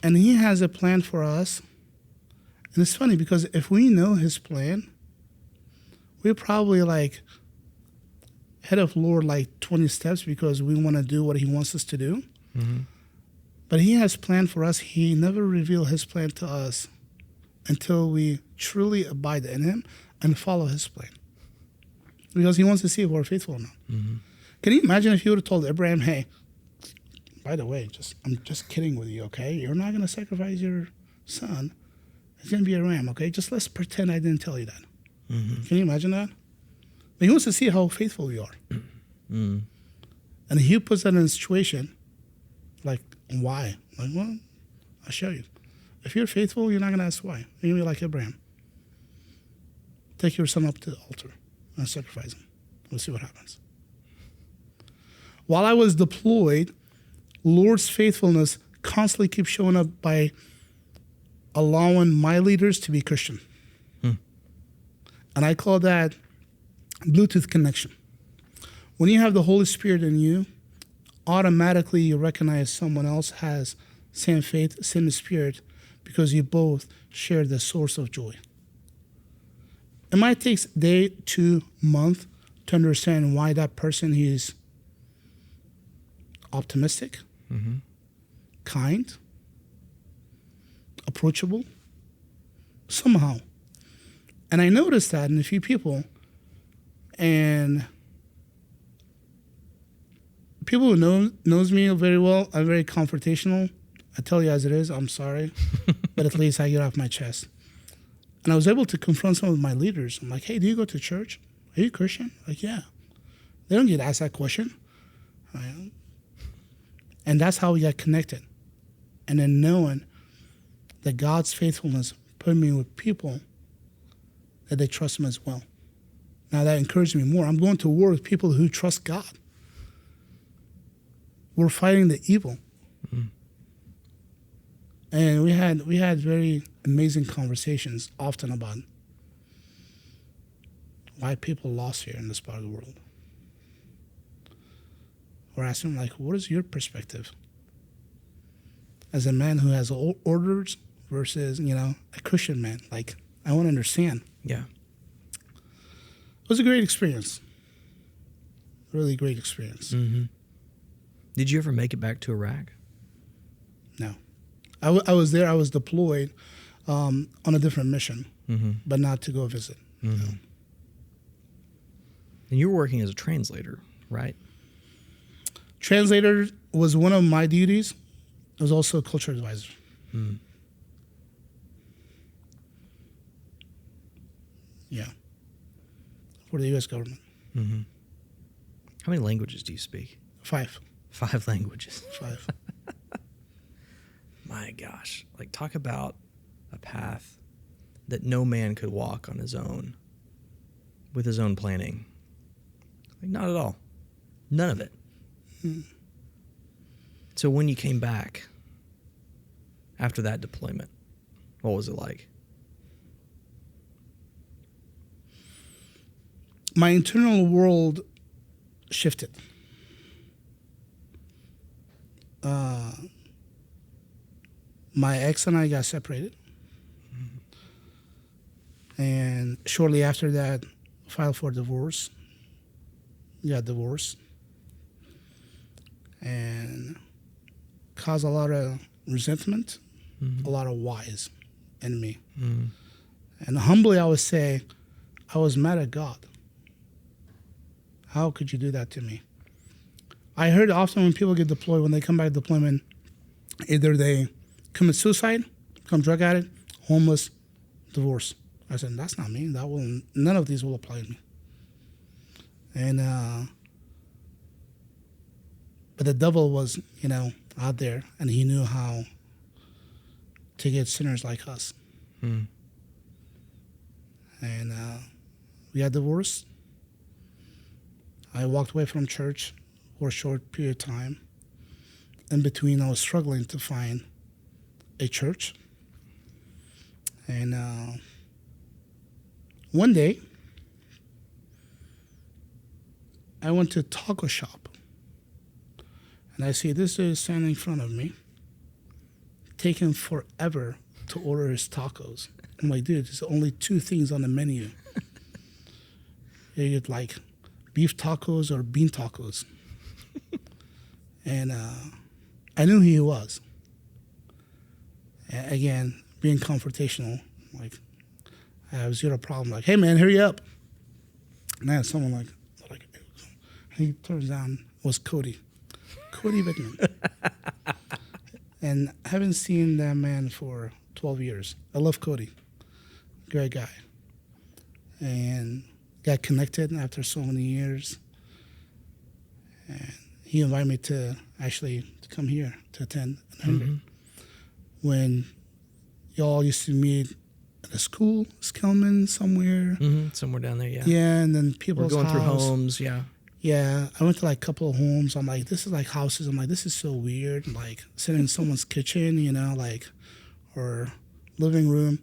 And he has a plan for us. And it's funny because if we know his plan, we're probably like head of Lord like 20 steps because we want to do what he wants us to do. Mm-hmm. But he has planned for us. He never revealed his plan to us until we truly abide in him and follow his plan. Because he wants to see if we're faithful or not. Mm-hmm. Can you imagine if you would have told Abraham, hey, by the way, I'm just kidding with you, okay? You're not going to sacrifice your son. It's going to be a ram, okay? Just let's pretend I didn't tell you that. Mm-hmm. Can you imagine that? But he wants to see how faithful we are. Mm-hmm. And he puts that in a situation like, why? Like, well, I'll show you. If you're faithful, you're not going to ask why. You're going to be like Abraham. Take your son up to the altar and sacrifice him. We'll see what happens. While I was deployed, Lord's faithfulness constantly keeps showing up by allowing my leaders to be Christian. And I call that Bluetooth connection. When you have the Holy Spirit in you, automatically you recognize someone else has same faith, same spirit, because you both share the source of joy. It might take a day, 2 months to understand why that person is optimistic, kind, approachable, somehow. And I noticed that in a few people, and people who knows me very well, I'm very confrontational. I tell you as it is, I'm sorry, but at least I get off my chest. And I was able to confront some of my leaders. I'm like, hey, do you go to church? Are you Christian? Like, yeah. They don't get asked that question. And that's how we got connected. And then knowing that God's faithfulness put me with people that they trust him as well. Now that encouraged me more. I'm going to war with people who trust God. We're fighting the evil. Mm-hmm. And we had very amazing conversations often about why people lost here in this part of the world. We're asking like, what is your perspective? As a man who has orders versus, a Christian man. Like, I want to understand. Yeah. It was a great experience. Really great experience. Mm-hmm. Did you ever make it back to Iraq? No. I was there. I was deployed on a different mission, but not to go visit. Mm-hmm. No. And you were working as a translator, right? Translator was one of my duties. I was also a culture advisor. Mm. Yeah. For the U.S. government. Mm-hmm. How many languages do you speak? 5. 5 languages. 5. My gosh. Like, talk about a path that no man could walk on his own with his own planning. Like, not at all. None of it. So when you came back after that deployment, what was it like? My internal world shifted. My ex and I got separated. And shortly after that, filed for divorce. Got divorced. And caused a lot of resentment, a lot of whys in me. And humbly, I would say, I was mad at God. How could you do that to me? I heard often when people get deployed, when they come back to deployment, either they commit suicide, become drug addict, homeless, divorce. I said, that's not me. None of these will apply to me. And but the devil was, out there, and he knew how to get sinners like us. And we got divorced. I walked away from church for a short period of time. In between, I was struggling to find a church. And one day, I went to a taco shop. And I see this dude standing in front of me, taking forever to order his tacos. I'm like, dude, there's only 2 things on the menu. You get like beef tacos or bean tacos. And I knew who he was. And again, being confrontational, like, I have zero problem. Like, hey, man, hurry up. And I had someone like he turns down, was Cody Bickman. And I haven't seen that man for 12 years. I love Cody. Great guy. And got connected after so many years. And he invited me to come here to attend an Henry. When y'all used to meet at a school, Skillman, somewhere. Somewhere down there, yeah. Yeah, and then people's We're going through house. homes, yeah. Yeah, I went to like a couple of homes. I'm like, this is like houses. I'm like, this is so weird. Like sitting in someone's kitchen, or living room.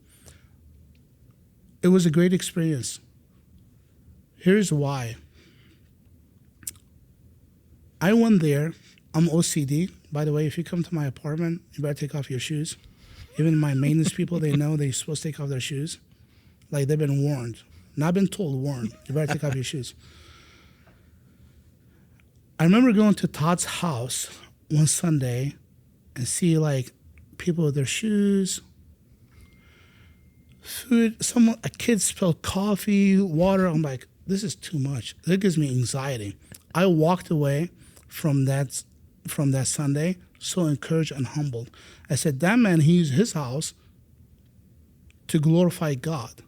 It was a great experience. Here's why. I went there. I'm OCD. By the way, if you come to my apartment, you better take off your shoes. Even my maintenance people, they know they're supposed to take off their shoes. Like they've been warned. Not been told, warned. You better take off your shoes. I remember going to Todd's house one Sunday and see like people with their shoes, food, a kid spilled coffee, water. I'm like, this is too much. That gives me anxiety. I walked away from that Sunday so encouraged and humbled. I said, that man, he used his house to glorify God.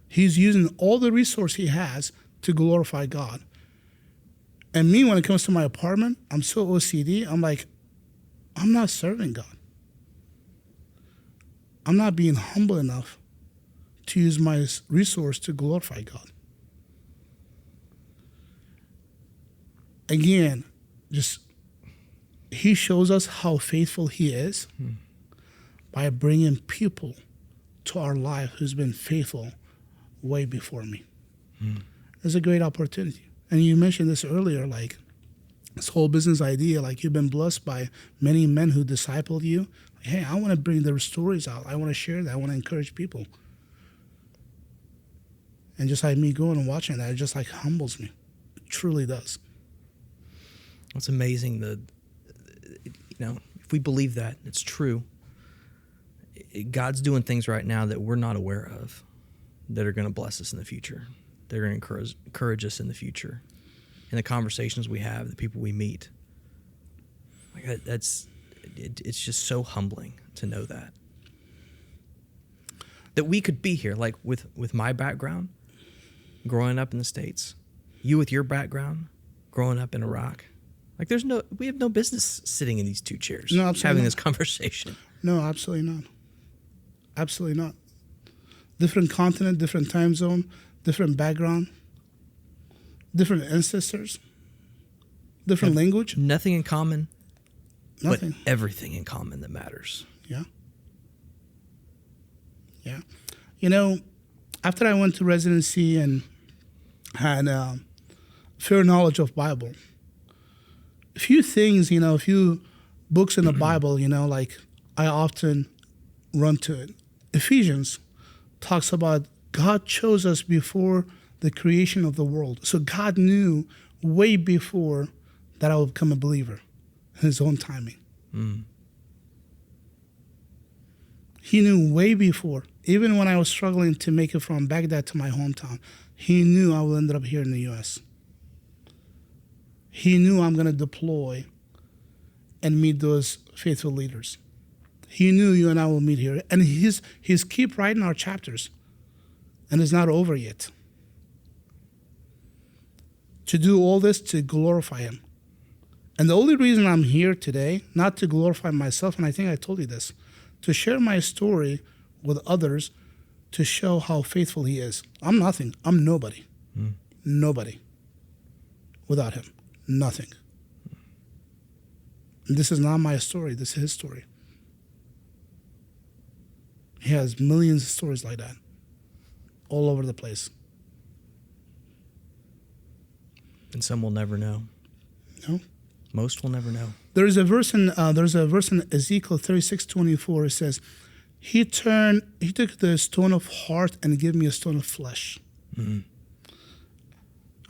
He's using all the resource he has to glorify God. And me, when it comes to my apartment, I'm so OCD. I'm like, I'm not serving God. I'm not being humble enough to use my resource to glorify God. Again, he shows us how faithful he is by bringing people to our life who's been faithful way before me. It's a great opportunity. And you mentioned this earlier, like this whole business idea, like you've been blessed by many men who discipled you. Like, hey, I want to bring their stories out. I want to share that. I want to encourage people. And just like me going and watching that, it just like humbles me. It truly does. It's amazing that, if we believe that, it's true. God's doing things right now that we're not aware of that are going to bless us in the future. They're going to encourage us in the future. In the conversations we have, the people we meet. Like it's just so humbling to know that. that we could be here, like with my background, growing up in the States, you with your background, growing up in Iraq. Like we have no business sitting in these two chairs having this conversation. No, absolutely not. Absolutely not. Different continent, different time zone, different background, different ancestors, different language. Nothing in common, Nothing. but everything in common that matters. Yeah. Yeah. You know, after I went to residency and had fair knowledge of Bible, a few things, a few books in the Bible, like I often run to it. Ephesians talks about God chose us before the creation of the world. So God knew way before that I would become a believer in his own timing. He knew way before. Even when I was struggling to make it from Baghdad to my hometown, he knew I would end up here in the U.S. He knew I'm going to deploy and meet those faithful leaders. He knew you and I will meet here. And he's keep writing our chapters. And it's not over yet. To do all this to glorify him. And the only reason I'm here today, not to glorify myself, and I think I told you this, to share my story with others to show how faithful he is. I'm nothing. I'm nobody. Nobody. Without him. Nothing. And this is not my story. This is his story. He has millions of stories like that. All over the place. And some will never know. No? Most will never know. There's a verse in Ezekiel 36:24. It says, He took the stone of heart and gave me a stone of flesh. I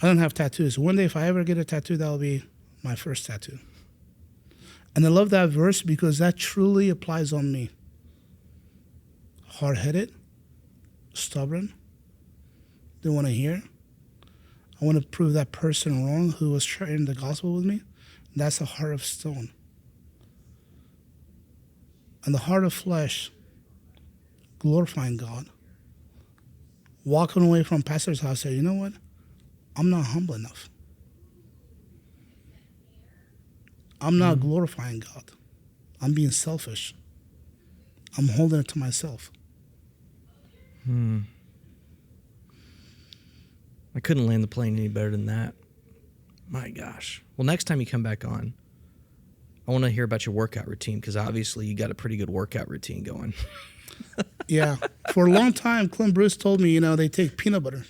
don't have tattoos. One day, if I ever get a tattoo, that'll be my first tattoo. And I love that verse because that truly applies on me. Hard-headed, stubborn, don't want to hear. I want to prove that person wrong who was sharing the gospel with me. That's a heart of stone. And the heart of flesh, glorifying God. Walking away from pastor's house, say, you know what? I'm not humble enough. I'm not glorifying God. I'm being selfish. I'm holding it to myself. I couldn't land the plane any better than that. My gosh. Well, next time you come back on, I want to hear about your workout routine because obviously you got a pretty good workout routine going. Yeah. For a long time, Clint Bruce told me, they take peanut butter.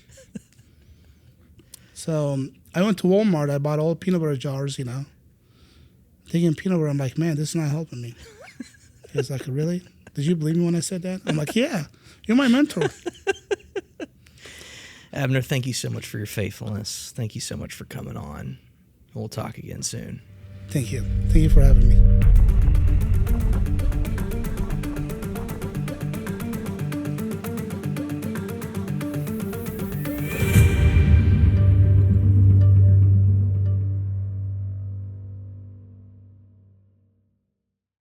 So I went to Walmart. I bought all peanut butter jars, taking peanut butter. I'm like, man, this is not helping me. He was like, really? Did you believe me when I said that? I'm like, yeah, you're my mentor. Abner, thank you so much for your faithfulness. Thank you so much for coming on. We'll talk again soon. Thank you. Thank you for having me.